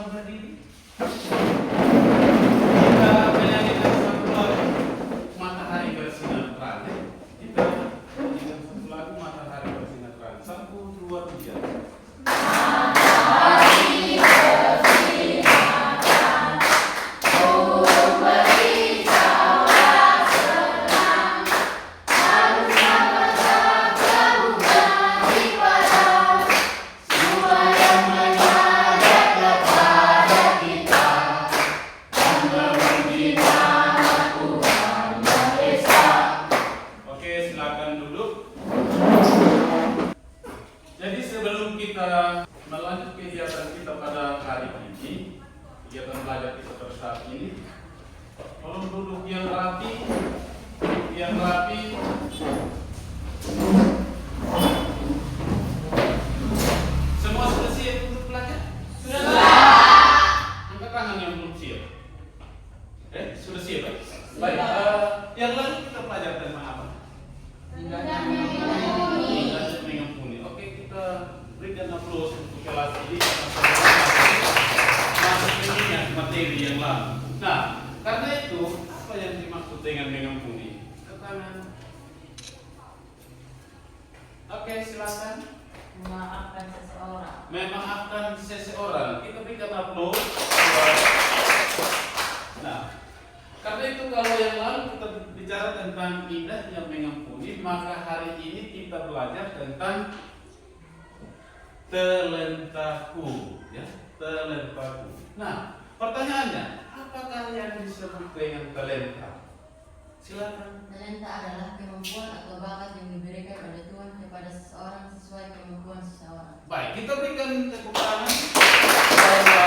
berdiri. Kita menyanyikan satu lagu Matahari Bersinar Terang. Kita menyanyikan satu lagu Matahari Bersinar Terang. 1, 2, 3. Jadi sebelum kita melanjut kegiatan kita pada hari ini, kegiatan belajar kita pada saat ini, tolong duduk yang rapi, Semua sudah siap untuk belajar? Sudah. Angkat tangan yang belum siap. Sudah siap, ya? Baik. Yang lalu kita belajar tentang apa? Berikan aplaus untuk kelas ini masuk ke materi yang lalu. Nah, karena itu apa yang dimaksud dengan mengampuni? Ketangan. Oke, silakan. Memaafkan seseorang. Memaafkan seseorang. Kita berikan aplaus. Nah, karena itu kalau yang lalu kita bicara tentang indahnya mengampuni, maka hari ini kita belajar tentang telentaku, ya, telentaku. Nah, pertanyaannya, apakah yang disebut dengan talenta? Silakan. Talenta adalah kemampuan atau bakat yang diberikan oleh Tuhan kepada seseorang sesuai kemampuan seseorang. Baik, kita berikan tepuk tangan bahwa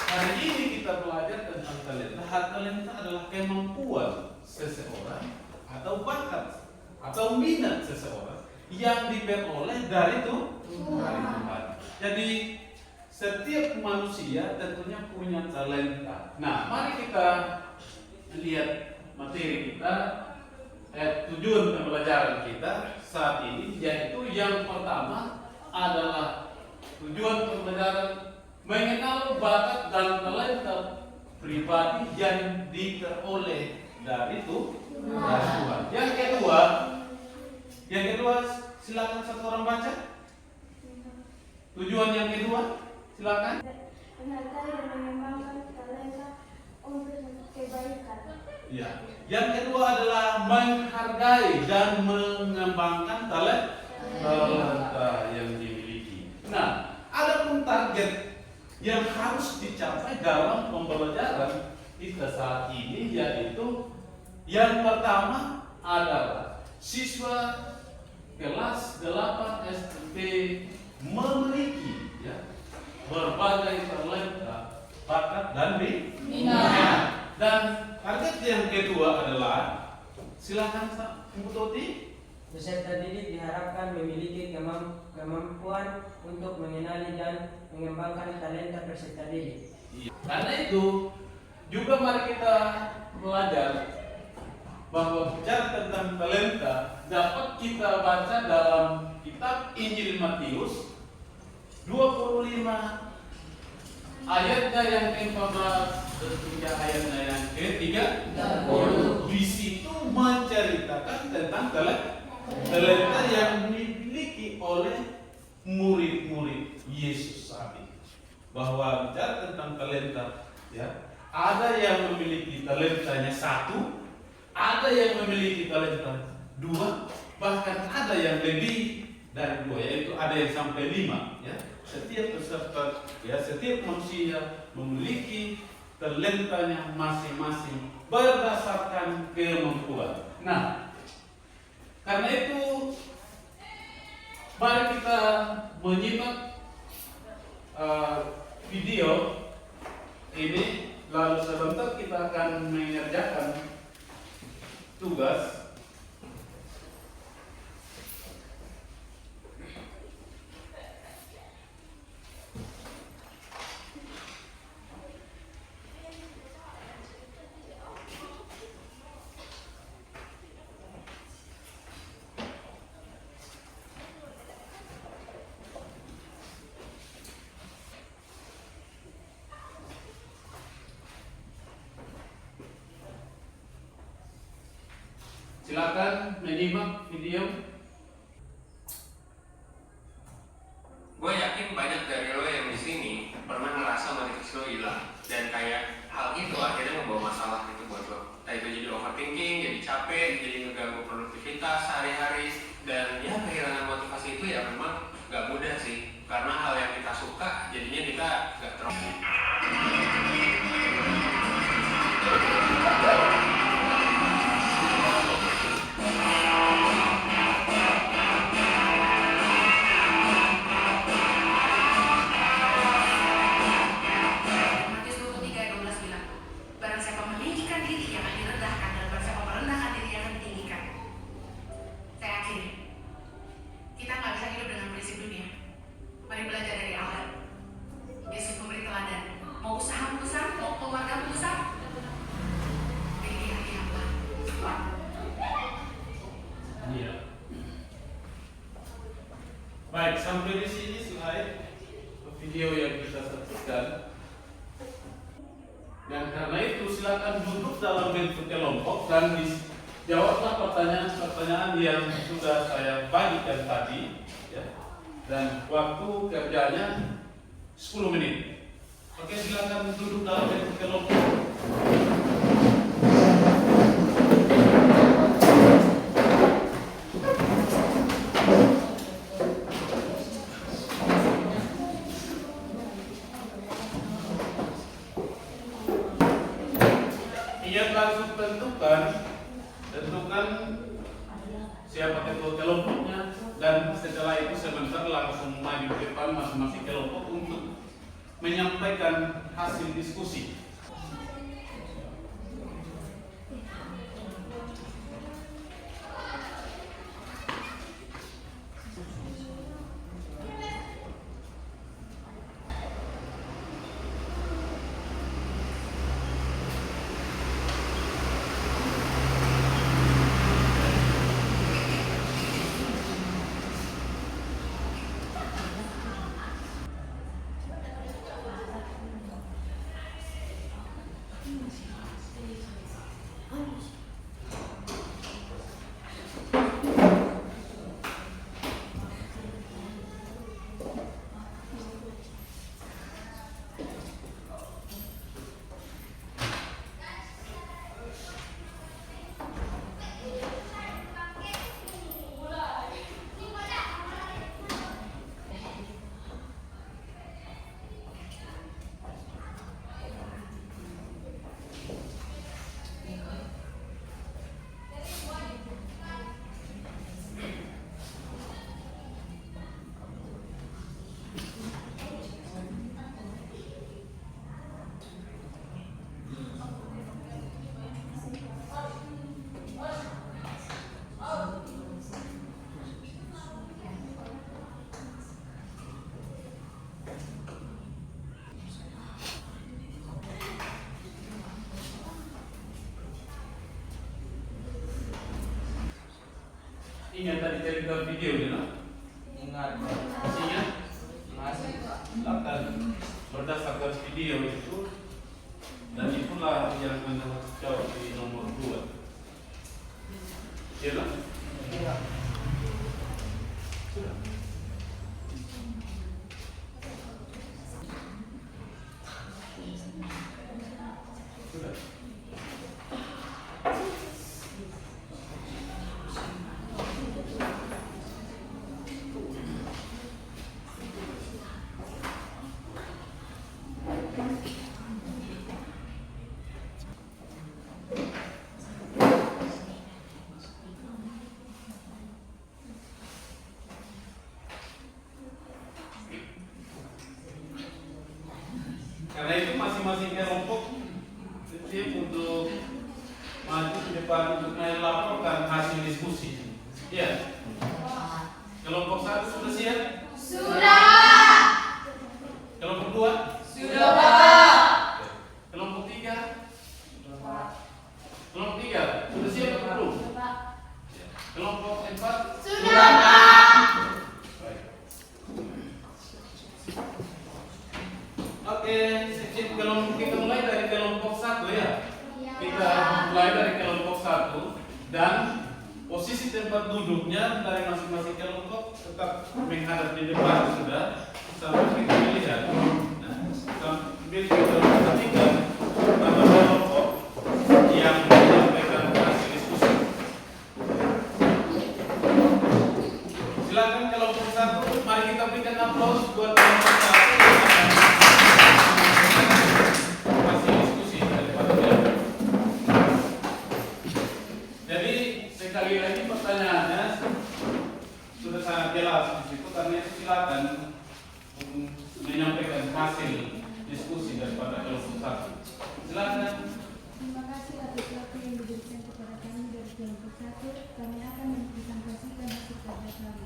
hari ini kita belajar tentang talenta. Talenta adalah kemampuan seseorang atau bakat atau minat seseorang yang diperoleh dari Tuhan. Jadi setiap manusia tentunya punya talenta. Nah, mari kita lihat materi kita, tujuan pembelajaran kita saat ini, yaitu yang pertama adalah tujuan pembelajaran mengenal bakat dan talenta pribadi yang diperoleh dari Tuhan. Yang kedua, silakan satu orang baca. Tujuan yang kedua, silakan. Menghargai dan mengembangkan talenta untuk kebaikan. Ya. Yang kedua adalah menghargai dan mengembangkan talenta yang dimiliki. Nah, ada pun target yang harus dicapai dalam pembelajaran kita saat ini, yaitu yang pertama adalah siswa kelas 8 SD memiliki, ya, berbagai talenta, bakat dan minat. Dan target yang kedua adalah, silakan Ibu Toti. Peserta didik diharapkan memiliki kemampuan untuk mengenali dan mengembangkan talenta peserta didik. Karena itu juga mari kita belajar bahwa bicara tentang talenta dapat kita baca dalam kitab Injil Matius 25 ayatnya yang ke-14 dan hingga ayatnya yang ke-30. Di situ menceritakan tentang talenta yang dimiliki oleh murid-murid Yesus saat ini. Bahwa bicara tentang talenta, ya, ada yang memiliki talentanya 1, ada yang memiliki talenta 2, bahkan ada yang lebih dari 2, yaitu ada yang sampai 5, ya. Setiap peserta, ya, setiap manusia memiliki talentanya masing-masing berdasarkan kemampuan. Nah, karena itu mari kita menyimak video ini, lalu sebentar kita akan mengerjakan tugas. Silakan menyimak video. Gue yakin banyak dari lo yang di sini pernah ngerasa motivasi lo hilang dan kayak hal itu akhirnya membawa masalah gitu buat lo. Entah itu jadi overthinking, jadi capek, jadi ngeganggu produktivitas sehari-hari, dan ya kehilangan motivasi itu ya memang gak mudah sih, karena hal yang kita suka jadinya kita gak terlalu. Matius 23:12 bilang, barang siapa meninggikan diri yang akan direndahkan, dan barang siapa merendahkan diri yang akan ditinggikan. Saya akhiri, kita nggak bisa hidup dengan prinsip dunia. Mari belajar dari Allah. Yesus memberi teladan. Mau usahamu besar, mau keluargamu besar, pilih hati yang baik. Iya. Baik, sampai di sini slide video yang kita saksikan. Dan karena itu silakan duduk dalam bentuk kelompok dan dijawablah pertanyaan-pertanyaan yang sudah saya bagikan tadi, ya. Dan waktu kerjanya 10 menit. Oke, silakan duduk dalam bentuk kelompok. Ia langsung tentukan siapa ketua kelompoknya, dan setelah itu sebentar langsung maju ke depan masing-masing kelompok untuk menyampaikan hasil diskusi. Ingat tadi cerita video ya, Ingat. ingat Masih. akan berdasarkan video itu, dan itulah yang menjawab di nomor 2. Ya kan? Iya. Sudah. Sudah. Karena itu masing-masing kelompok siap untuk maju ke depan untuk melaporkan hasil diskusi. Ya. Kelompok 1 sudah siap? Sudah. Kelompok 2? Sudah, Bapak. Kelompok 3? Kelompok 3 sudah siap atau belum? Kelompok 4? Sudah, Pak. Baik. Oke, kelompok kita mulai dari kelompok 1 ya. Kita mulai dari kelompok 1 dan posisi tempat duduknya dari masing-masing kelompok tetap menghadap di depan, sudah sampai kita lihat. Nah, sambil kita perhatikan nama kelompok yang menyampaikan hasil diskusi. Silakan kelompok 1, mari kita berikan aplaus buat kelompok 1 hasil diskusi daripada kelompok. Jadi sekali lagi pertanyaannya sudah sangat jelas di situ, karena itu silakan menyampaikan hasil diskusi daripada kelompok 1. Silakan. Terima kasih atas waktu yang diberikan kepada kami dari kelompok 1. Kami akan mempresentasikan hasil kerja kami.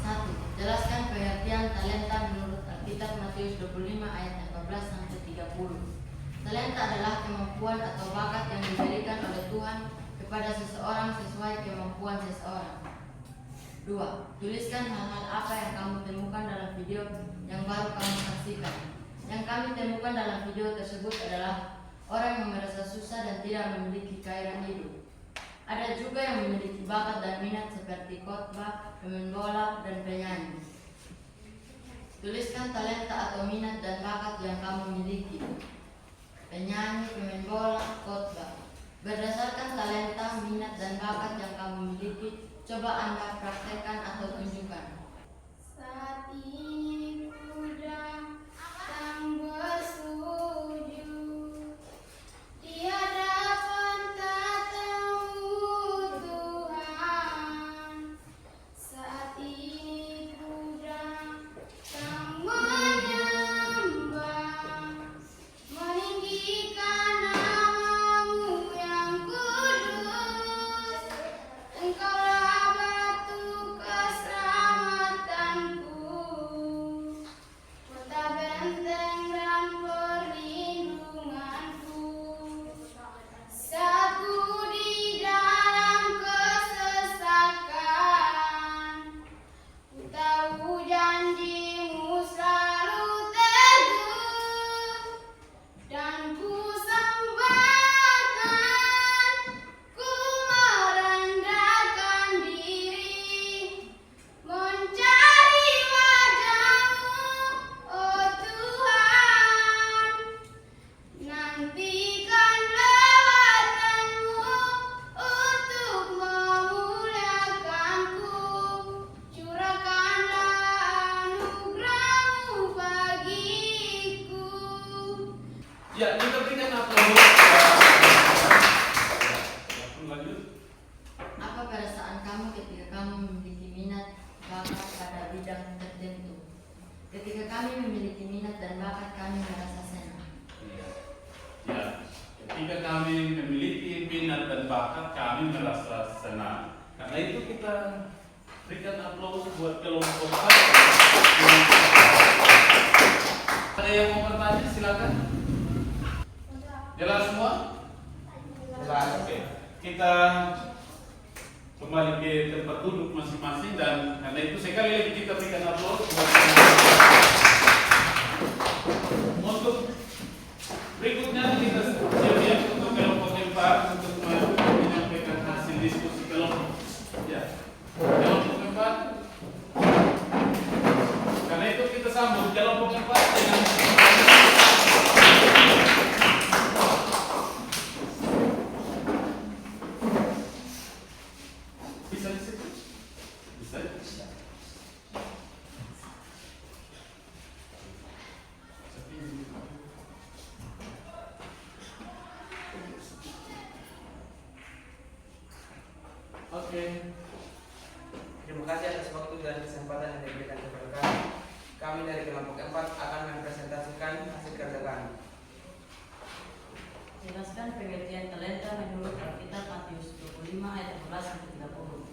1. Jelaskan pengertian talenta menurut Alkitab Matius 25 ayat 14 sampai 30. Talenta adalah kemampuan atau bakat yang diberikan oleh Tuhan kepada seseorang sesuai kemampuan seseorang. 2. Tuliskan hal-hal apa yang kamu temukan dalam video yang baru kamu saksikan. Yang kami temukan dalam video tersebut adalah orang yang merasa susah dan tidak memiliki gairah hidup. Ada juga yang memiliki bakat dan minat seperti khotbah, pemain bola, dan penyanyi. Tuliskan talenta atau minat dan bakat yang kamu miliki. Penyanyi, pemain bola, khotbah. Berdasarkan talenta, minat, dan bakat yang kamu miliki, coba Anda praktekkan atau tunjukkan. Saat ini kuda sang bersujud di hadapan tatamu Tuhan. Saat ini kuda sang menyembah, meninggikan namamu yang kudus. Engkaulah batu keselamatanku, kota benteng dan perlindunganku. Saat ku di dalam kesesakan, ku tahu janjimu selalu teguh, dan ku sembahkan, ku merendahkan diri, mencari wajah-Mu, oh Tuhan. Nantikan lawatan-Mu untuk memuliakanku, curahkanlah anugerah-Mu bagiku. Ya, kita berikan aplaus. Lanjut. Apa perasaan kamu ketika kamu memiliki minat bakat pada bidang tertentu? Ketika kami memiliki minat dan bakat, kami merasa senang. Ya, ketika kami memiliki minat dan bakat, kami merasa senang. Karena itu kita berikan aplaus buat kelompok 1. Ada yang mau bertanya? Silakan. Jelas semua? Jelas. Oke. Kita kembali ke tempat duduk masing-masing, dan karena itu sekali lagi kita berikan aplaus buat untuk berikutnya. Kita siap-siap untuk kelompok 4 untuk menyampaikan hasil diskusi kelompok. Ya, kelompok 4. Karena itu kita sambut kelompok 4 dengan bisa di situ? Bisa? Oke. Terima kasih atas waktu dan kesempatan yang diberikan kepada kami. Kami dari kelompok 4 akan mempresentasikan hasil kerja kami. Jelaskan pengertian talenta menurut Alkitab Matius 25 ayat 14 sampai 30.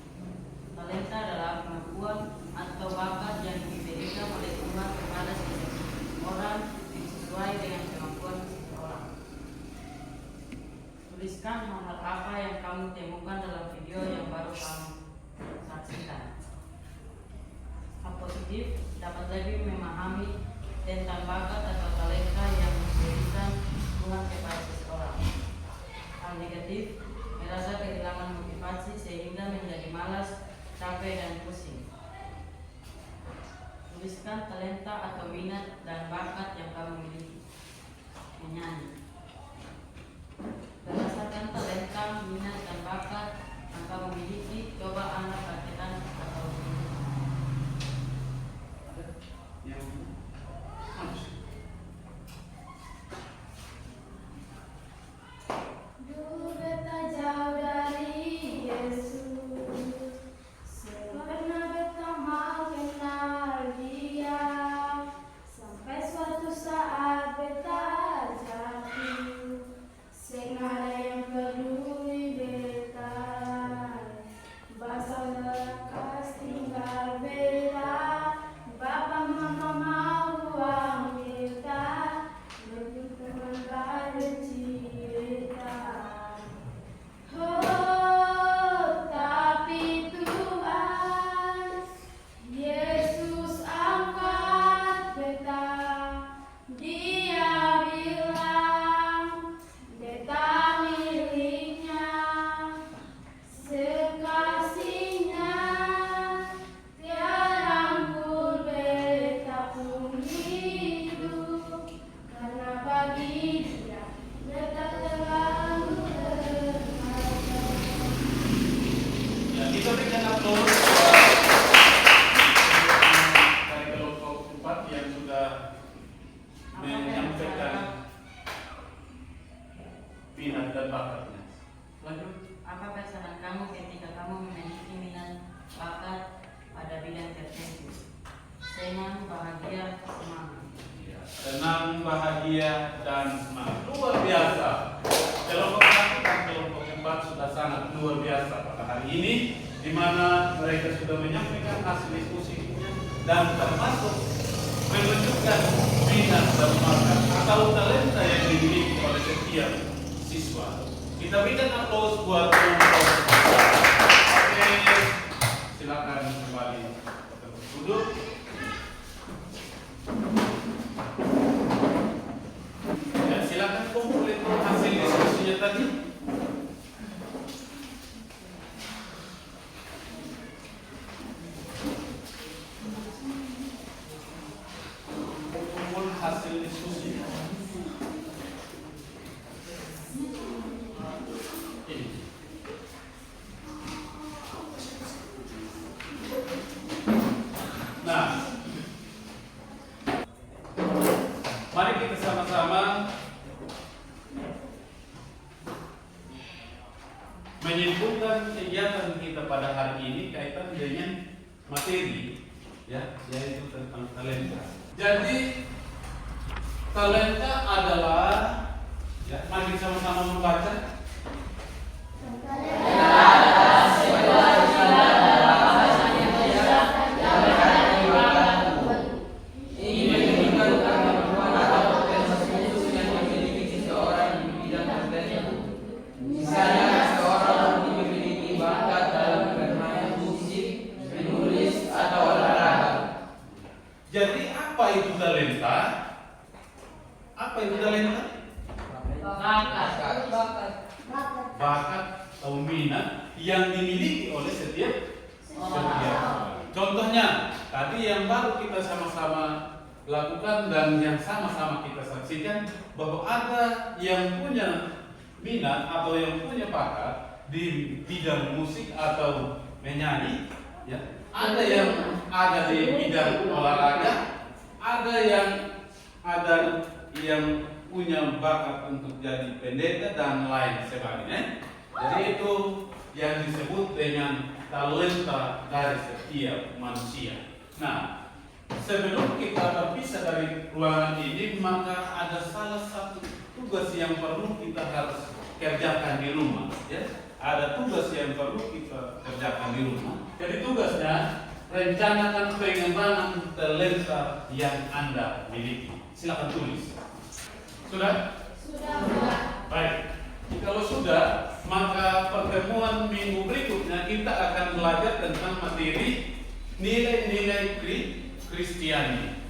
Talenta adalah kemampuan atau bakat yang diberikan oleh Tuhan kepada seseorang sesuai dengan kemampuan seseorang. Tuliskan hal-hal apa yang kamu temukan dalam video yang baru kamu saksikan. Hal positif dapat lebih memahami tentang bakat atau talenta yang diberikan Tuhan kepada seseorang. Hal negatif Terasa kehilangan motivasi sehingga menjadi malas, capek, dan pusing. Tuliskan talenta atau minat dan bakat yang kamu miliki. Menyanyi. Berdasarkan talenta, minat, dan bakat yang kamu miliki, coba Anda praktekkan atau Yang manusia. Dulu beta jauh dari Yesus, pernah beta mau kenal Dia, sampai suatu saat beta jatuh, seng ada yang peduli beta, basal lekas tinggal beta, Bapa mama mau uang beta, lebih teman benci beta. Oh, tapi Tuhan Yesus angkat beta. Dia bilang beta miliknya, sekasihnya tiada ampun beta pun hidup, karena bagi Dia beta terlalu berharga. Ya, kita berikan aplaus dari kelompok 4 yang sudah menyampaikan minat dan bakatnya. Lanjut. apa perasaan kamu ketika kamu memiliki minat bakat pada bidang tertentu? Senang, bahagia, semangat. Ya, senang, bahagia, dan semangat. Luar biasa. Kelompok 1 dan kelompok 4 sudah sangat luar biasa pada hari ini, di mana mereka sudah menyampaikan hasil diskusinya dan termasuk menunjukkan minat dan bakat atau talenta yang dimiliki oleh setiap siswa. Kita berikan aplaus buat kelompok. Oke, silakan kembali duduk. Ya, silakan kumpul itu hasil diskusinya tadi. Kumpul hasil diskusinya. Ini. Nah, mari kita sama-sama menyimpulkan kegiatan kita pada hari ini kaitan dengan materi, ya, yaitu tentang talenta. Jadi talenta adalah, ya, mari sama-sama membaca. Ini menunjukkan kemampuan atau potensi khusus yang dimiliki seseorang di bidang tertentu. Misalnya, seseorang memiliki bakat dalam bermain musik, menulis, atau olahraga. Jadi apa itu talenta? Apa itu talenta? Bakat atau minat yang dimiliki oleh setiap orang. Contohnya, tadi yang baru kita sama-sama lakukan dan yang sama-sama kita saksikan bahwa ada yang punya minat atau yang punya bakat di bidang musik atau menyanyi, ya. Ada yang ada di bidang olahraga, ada yang punya bakat untuk jadi pendeta dan lain sebagainya. Jadi itu yang disebut dengan talenta dari setiap manusia. Nah, sebelum kita berpisah dari ruangan ini, maka ada salah satu tugas yang perlu kita harus kerjakan di rumah, ya. Ada tugas yang perlu kita kerjakan di rumah. Jadi tugasnya, rencanakan pengembangan talenta yang Anda miliki. Silakan tulis. Sudah? Sudah, Pak. Baik. Kalau sudah, maka pertemuan minggu berikutnya kita akan belajar tentang materi nilai-nilai Kristiani.